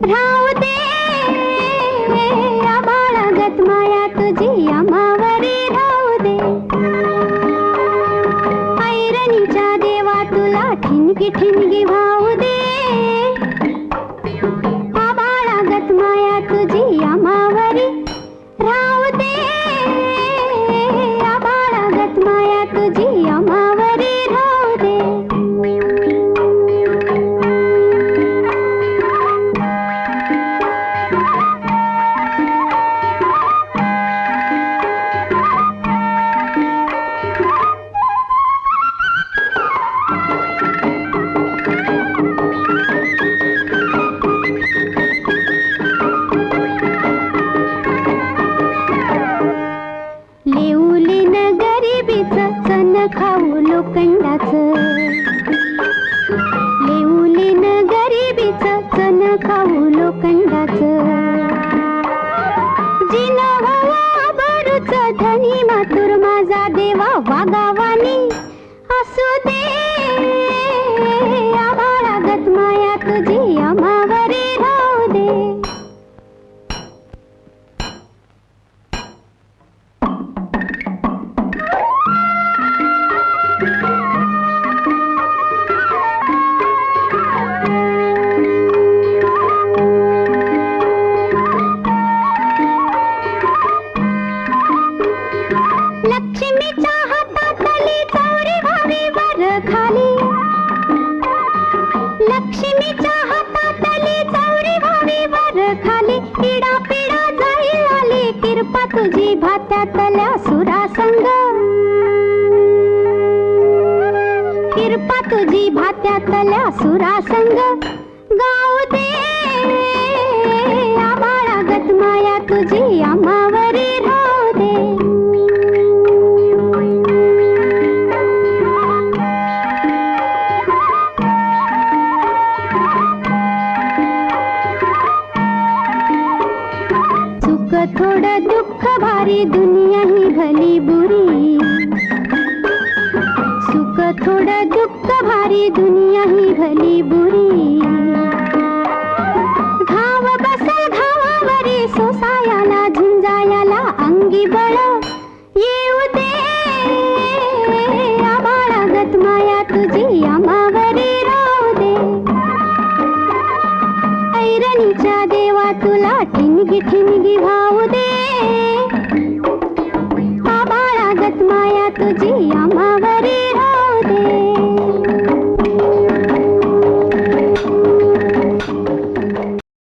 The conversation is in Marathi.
राहू दे आभाळागत माया तुझी आम्हावरी राहू दे ऐरणीच्या देवा तुला ठिणगी ठिणगी वाहू दे आभाळागत माया तुझी आम्हावरी राहू दे आभाळागत माया तुझी आम्हावरी राहू दे लेऊलीन गरिबीचं चण खाऊ लोखंडाचं लेऊलीन गरिबीचं चण खाऊ लोखंडाचं जिन व्हावा बरूच धनी मातुर माझा देवा वागावानी असू दे आभाळागत माया तुझी आम्हावरी राहू दे लक्ष्मीच्या हातातली चौरी व्हावी वर खाली लक्ष्मीच्या हातातली चौरी व्हावी वर खाली पिडा पिडा जाईल आली किरपा तुझी भात्यातल्या सुरासंग किरपा तुझी भात्यातल्या सुरासंग गाऊ दे आभाळागत माया तुझी आम्हावरी राहू दे सुख थोडं दुःख भारी दुनिया ही भली बुरी सुख थोडं दुःख भारी दुनिया ही भली बुरी घाव बसल घावावरी सोसायाला झुंजायाला अंगी बळ येऊ दे आभाळागत माया तुझी आम्हावरी राहू दे ऐरणीच्या देवा तुला ठिणगी ठिणगी वाहू दे आभाळागत माया तुझी आम्हावरी राहू